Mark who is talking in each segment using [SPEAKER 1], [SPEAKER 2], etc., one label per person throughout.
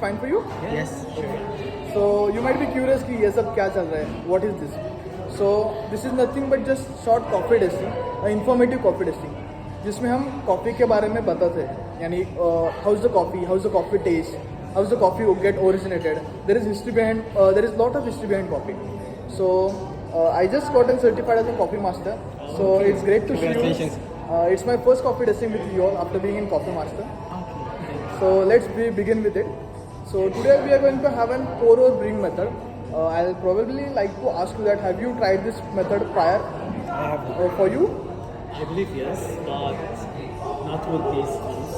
[SPEAKER 1] fine for you?
[SPEAKER 2] Yes, sure.
[SPEAKER 1] So you might be curious कि ये सब क्या चल रहा है? What is this? So this is nothing but just short coffee tasting, informative coffee tasting, जिसमें हम कॉफ़ी के बारे में बताते हैं. यानी how's the coffee taste, how's the coffee get originated. There is history behind, there is lot of history behind coffee. So I just gotten certified as a coffee master. So it's great to see you.
[SPEAKER 2] Congratulations.
[SPEAKER 1] It's my first coffee tasting with you all after being in Coffee Master.
[SPEAKER 2] Okay.
[SPEAKER 1] So let's begin with it. So today we are going to have an pour over brewing method. I'll probably like to ask you that have you tried this method prior
[SPEAKER 2] I have.
[SPEAKER 1] for you?
[SPEAKER 2] I believe yes, but not with these tools.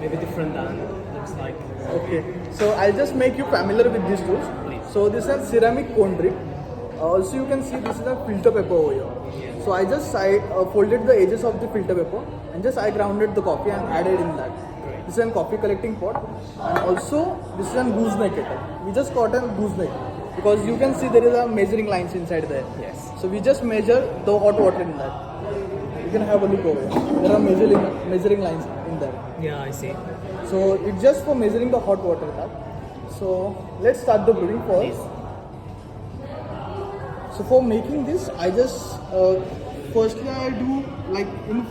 [SPEAKER 2] Maybe different than looks like.
[SPEAKER 1] Okay. So I'll just make you familiar with these tools.
[SPEAKER 2] Please.
[SPEAKER 1] So this is a ceramic cone drip. Also you can see this is a filter paper over here.
[SPEAKER 2] Yes.
[SPEAKER 1] So I just folded the edges of the filter paper and just I grounded the coffee and added in that. This is a coffee collecting pot, and also this is a gooseneck kettle. We just got a gooseneck because you can see there is a measuring lines inside there.
[SPEAKER 2] Yes.
[SPEAKER 1] So we just measure the hot water in that. You can have a look over here. There are measuring lines in there.
[SPEAKER 2] Yeah, I see.
[SPEAKER 1] So it's just for measuring the hot water in that. So let's start the brewing first.
[SPEAKER 2] Please.
[SPEAKER 1] So for making this, I just firstly I do like in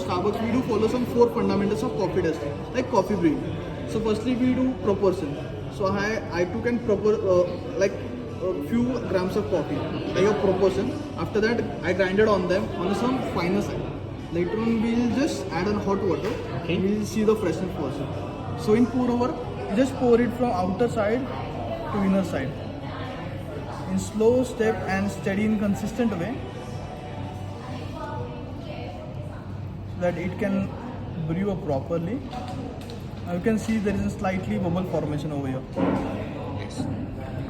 [SPEAKER 1] Starbucks we do follow some 4 fundamentals of coffee tasting, like coffee brewing. So firstly we do proportion. So I took an proper like a few grams of coffee, like a proportion. After that I grinded on them on some finer side. Later on we'll just add on hot water.
[SPEAKER 2] Okay.
[SPEAKER 1] We'll see the freshness portion. So in pour over, just pour it from outer side to inner side, in slow step and steady in consistent way, so that it can brew up properly. Now you can see there is a slightly bubble formation over here.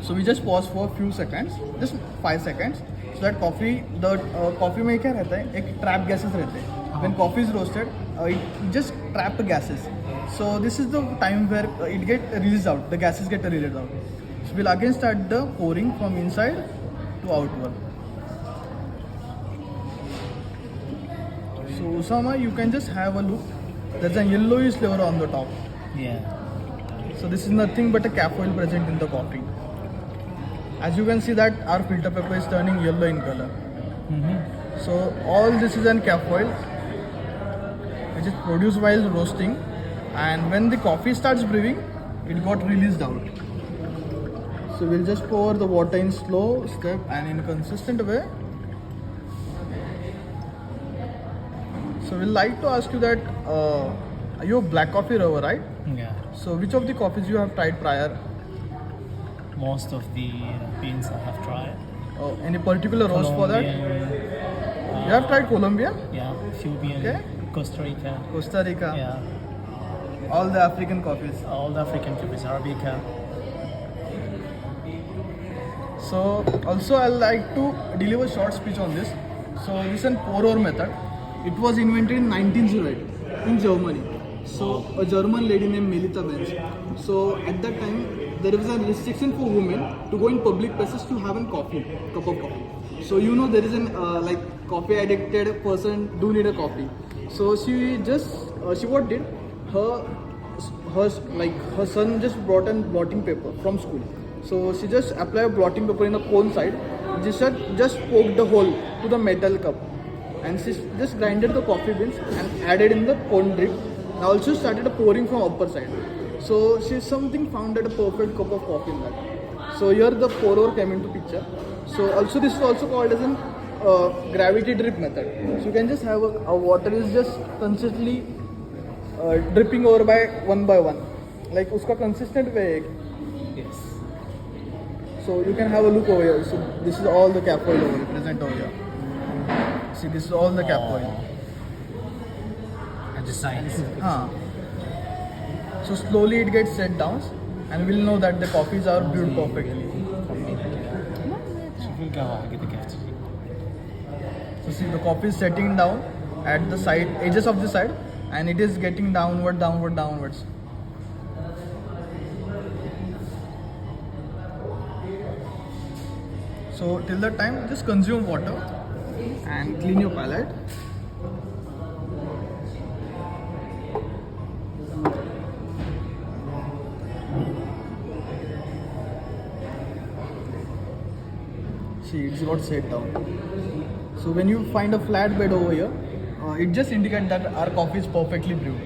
[SPEAKER 1] So we just pause for a few seconds, just 5 seconds, so that coffee में क्या रहता है, एक trap gases रहते हैं. When coffee is roasted, it just trap the gases. So this is the time where it get released out, the gases get released out. So we'll again start the pouring from inside to outward. So Usama, you can just have a look. There's a yellowish flavor on the top.
[SPEAKER 2] Yeah.
[SPEAKER 1] So this is nothing but a cap oil present in the coffee. As you can see that our filter paper is turning yellow in color.
[SPEAKER 2] Mm-hmm.
[SPEAKER 1] So all this is an cap oil which is produced while roasting, and when the coffee starts brewing, it got released out. So we'll just pour the water in slow step and in a consistent way. So we'll like to ask you that are you a black coffee lover, right?
[SPEAKER 2] Yeah.
[SPEAKER 1] So which of the coffees you have tried prior?
[SPEAKER 2] Most of the beans I have tried.
[SPEAKER 1] Any particular roast for that?
[SPEAKER 2] Colombian,
[SPEAKER 1] You have tried Colombian,
[SPEAKER 2] Yeah, Philippine,
[SPEAKER 1] Okay.
[SPEAKER 2] Costa Rica.
[SPEAKER 1] Costa Rica,
[SPEAKER 2] Yeah,
[SPEAKER 1] all the African coffees.
[SPEAKER 2] all the African coffees, Arabica.
[SPEAKER 1] So also I like to deliver a short speech on this. So this is a pour over method. It was invented in 1908 in Germany. So a German lady named Melita Benz. So at that time there was a restriction for women to go in public places to have a cup of coffee. So you know there is an like coffee addicted person do need a coffee. So she what did her son just brought a blotting paper from school. So she just applied blotting paper in a cone side. Just poked the hole to the metal cup, and she just grinded the coffee beans and added in the cone drip. And also started pouring from upper side. So she something found that a perfect cup of coffee in that. So here the pour over came into picture. So also this is also called as an gravity drip method. So you can just have a water is just consistently dripping over by one, like uska consistent way.
[SPEAKER 2] Yes.
[SPEAKER 1] So you can have a look over here. So this is all the cap oil over here, present over here. See, this is all the cap oil.
[SPEAKER 2] And the science.
[SPEAKER 1] So slowly it gets set down, and we'll know that the coffees are brewed perfectly.
[SPEAKER 2] شوف القهوة حقتك كيف تجي.
[SPEAKER 1] So see, the coffee is setting down at the side edges of the side, and it is getting downwards. So till that time, just consume water and clean your palate. See, it's got set down. So when you find a flat bed over here, it just indicates that our coffee is perfectly brewed.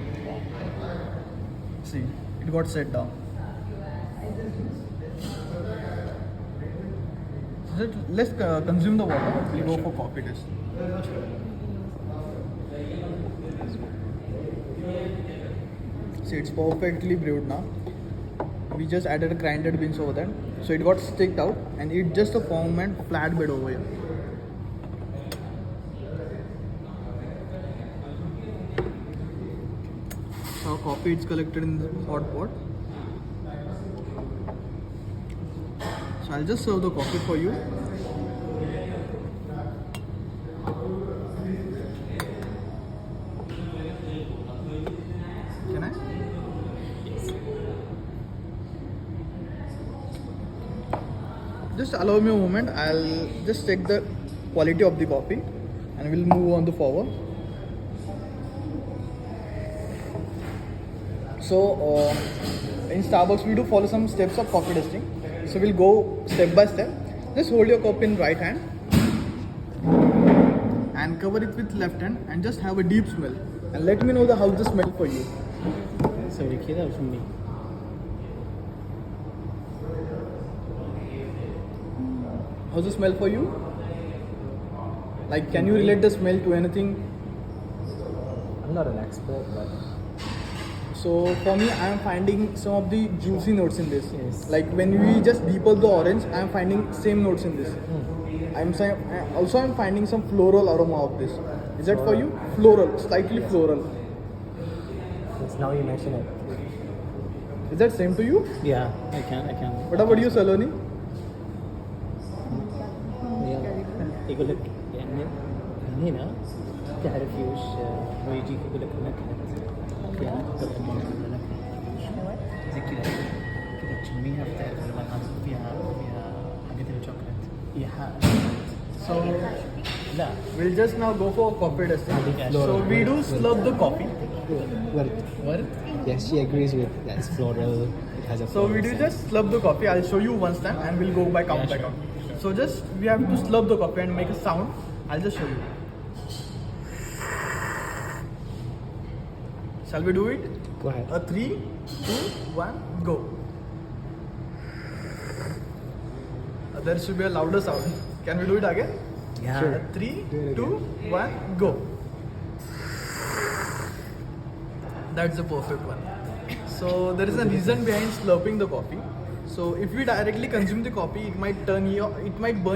[SPEAKER 1] See, it got set down. So let's consume the water. We'll go for coffee test. See, it's perfectly brewed now. We just added grinded beans over there, so it got sticked out, and it's just a ferment flat bed over here. So coffee is collected in the hot pot. So I'll just serve the coffee for you. Can I? Just allow me a moment. I'll just check the quality of the coffee, and we'll move on to forward. So in Starbucks we do follow some steps of coffee testing. So we'll go step by step. Just hold your cup in right hand and cover it with left hand and just have a deep smell. And let me know how's the smell for you.
[SPEAKER 2] سوي كذا وشمي.
[SPEAKER 1] How's the smell for you? Like, can you relate the smell to anything?
[SPEAKER 2] I'm not an expert, but
[SPEAKER 1] So for me, I am finding some of the juicy notes in this.
[SPEAKER 2] Yes.
[SPEAKER 1] Like when we just depulp the orange, I am finding same notes in this. I'm finding some floral aroma of this. Is that for you? Floral, slightly floral.
[SPEAKER 2] it's now you mention it.
[SPEAKER 1] Is that same to you?
[SPEAKER 2] Yeah, I can.
[SPEAKER 1] What about you, Saloni?
[SPEAKER 2] يقول لك يعني من هنا تعرفي وش هو يجيك يقول لك نكهة فيها نكهة زي كذا كذا تشميها فتعرف الملحة فيها حقت الشوكولات هي
[SPEAKER 1] So
[SPEAKER 2] لا
[SPEAKER 1] we'll just now go for coffee testing. So we do slurp the coffee.
[SPEAKER 2] What?
[SPEAKER 3] Yes, she agrees with that's floral. It has a
[SPEAKER 1] So we do just slurp the coffee. I'll show you one time and we'll go by count by count. So just we have to slurp the coffee and make a sound. I'll just show you. Shall we do it?
[SPEAKER 3] Go ahead.
[SPEAKER 1] 3, 2, 1, go. There should be a louder sound. Can we do it again?
[SPEAKER 2] Yeah.
[SPEAKER 3] Sure.
[SPEAKER 1] 3,
[SPEAKER 3] Do it
[SPEAKER 1] 2, 1, go. That's the perfect one. So there is a reason behind slurping the coffee. So if we directly consume the coffee, it might burn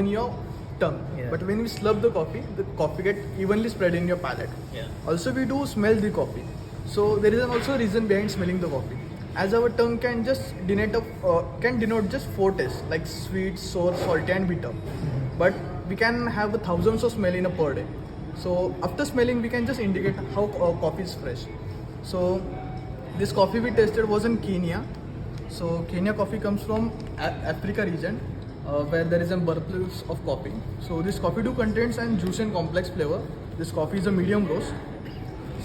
[SPEAKER 1] your tongue.
[SPEAKER 2] Yeah.
[SPEAKER 1] But when we slurp the coffee get evenly spread in your palate.
[SPEAKER 2] Yeah.
[SPEAKER 1] Also we do smell the coffee. So there is also a reason behind smelling the coffee. As our tongue can just denote just 4 tastes like sweet, sour, salty and bitter. But we can have thousands of smell in a per day. So after smelling we can just indicate how coffee is fresh. So this coffee we tasted was in Kenya. So Kenya coffee comes from Africa region where there is a birthplace of coffee. So this coffee do contains an juice and complex flavor. This coffee is a medium roast.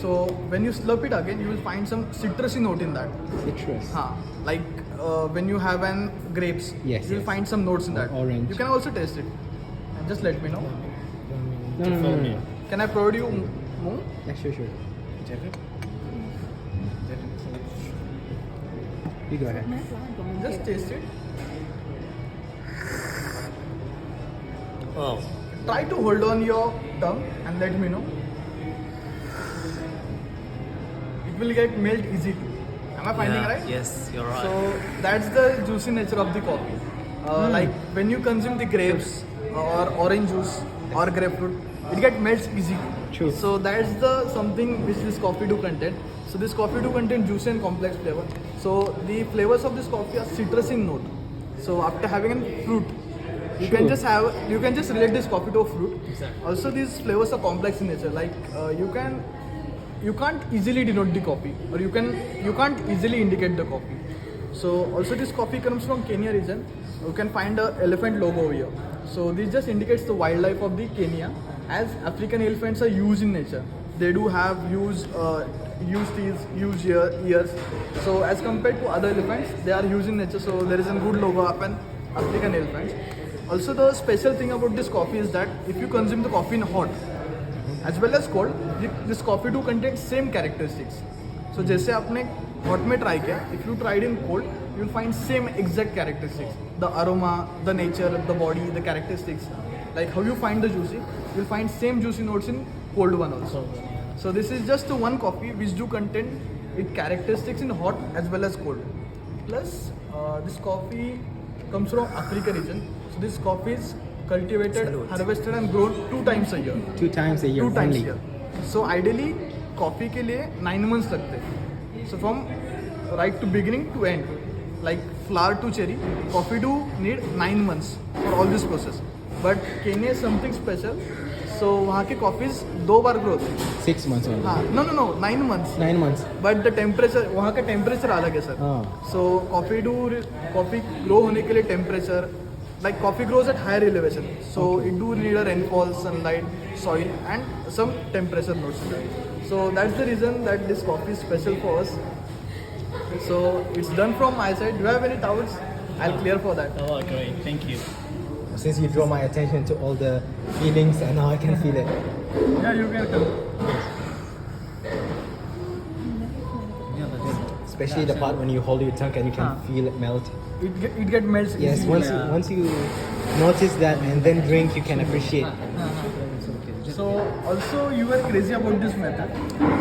[SPEAKER 1] So when you slurp it again, you will find some citrusy note in that.
[SPEAKER 3] Citrus.
[SPEAKER 1] Like when you have an grapes,
[SPEAKER 3] Yes,
[SPEAKER 1] you will
[SPEAKER 3] yes.
[SPEAKER 1] find some notes in that.
[SPEAKER 3] Orange.
[SPEAKER 1] You can also taste it. And just let me know.
[SPEAKER 3] No.
[SPEAKER 1] Can I provide you more?
[SPEAKER 3] Yeah, sure. You go ahead.
[SPEAKER 1] Just taste it.
[SPEAKER 2] Oh.
[SPEAKER 1] Try to hold on your tongue and let me know. It will get melt easily. Am I finding right?
[SPEAKER 2] Yes, you're right.
[SPEAKER 1] So that's the juicy nature of the coffee. Like when you consume the grapes or orange juice or grapefruit, it gets melts easily.
[SPEAKER 3] True.
[SPEAKER 1] So that's the something which this coffee do contain. So this coffee do contain juicy and complex flavor. So the flavors of this coffee are citrus in note. So after having a fruit, you can just relate this coffee to a fruit.
[SPEAKER 2] Exactly.
[SPEAKER 1] Also these flavors are complex in nature. Like you can't easily denote the coffee, or you can't easily indicate the coffee. So also this coffee comes from Kenya region. You can find a elephant logo over here. So this just indicates the wildlife of the Kenya, as African elephants are used in nature. They do have huge teeth, huge ears. So as compared to other elephants, they are used in nature. So there is a good logo up, and Africa nail plants. Also, the special thing about this coffee is that if you consume the coffee in hot as well as cold, this coffee do contain same characteristics. So जैसे आपने hot में try किया, if you tried in cold, you will find same exact characteristics. The aroma, the nature, the body, the characteristics. Like how you find the juicy, you will find same juicy notes in cold one also. So this is just one coffee which do contain its characteristics in hot as well as cold. Plus, this coffee comes from Africa region. So this coffee is cultivated, harvested and grown 2 times a year.
[SPEAKER 3] 2 times a year
[SPEAKER 1] 2 times a
[SPEAKER 3] only.
[SPEAKER 1] year. So ideally, coffee के लिए 9 months लगते हैं. So from right to beginning to end, like flower to cherry, coffee do need 9 months for all this process. But Kenya is something special. So वहाँ के coffees 2 बार grow होते हैं.
[SPEAKER 3] 6 months only.
[SPEAKER 1] हाँ, no, 9 months.
[SPEAKER 3] 9 months.
[SPEAKER 1] But the temperature, वहाँ का temperature अलग है sir.
[SPEAKER 3] हाँ.
[SPEAKER 1] So coffee grow होने के लिए temperature, like coffee grows at higher elevation. So it do need a rainfall, sunlight, soil and some temperature notes. So that's the reason that this coffee is special for us. So it's done from my side. Do you have any doubts? I'll clear for that.
[SPEAKER 2] Oh, great. Thank you.
[SPEAKER 3] Since you draw my attention to all the feelings and now I can feel it.
[SPEAKER 1] Yeah, you can come.
[SPEAKER 3] Especially the part when you hold your tongue and you can feel it melt.
[SPEAKER 1] It get melts.
[SPEAKER 3] Yes,
[SPEAKER 1] easily.
[SPEAKER 3] once you notice that and then drink, you can appreciate.
[SPEAKER 1] So also you were crazy about this method.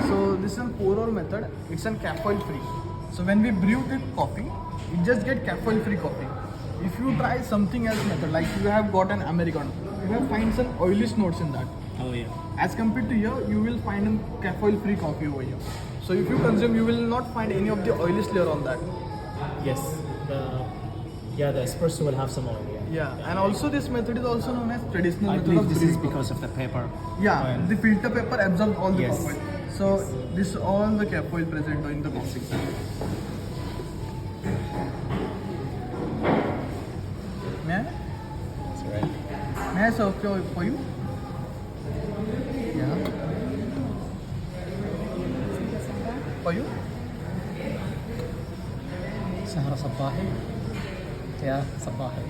[SPEAKER 1] So this is a pour-over method. It's a caffeine free. So when we brew the coffee, it just get caffeine free coffee. If you try something else method, like you have got an Americano, you will find some oily notes in that.
[SPEAKER 2] Oh, yeah.
[SPEAKER 1] As compared to here, you will find a caffeine free coffee over here. So if you consume, you will not find any of the oily layer on that.
[SPEAKER 2] Yes. The espresso will have some oil.
[SPEAKER 1] Yeah, and also this method is also known as traditional
[SPEAKER 2] I
[SPEAKER 1] method
[SPEAKER 2] believe
[SPEAKER 1] of
[SPEAKER 2] this is
[SPEAKER 1] brewing.
[SPEAKER 2] because of the pepper.
[SPEAKER 1] Yeah,
[SPEAKER 2] oil.
[SPEAKER 1] the filter paper absorbs all the
[SPEAKER 2] Yes.
[SPEAKER 1] coffee. So this all the caffeine present in the coffee. May I?
[SPEAKER 3] That's right.
[SPEAKER 1] May I serve for you? Yeah. For you?
[SPEAKER 2] سهرة صباحي. يا صباحي.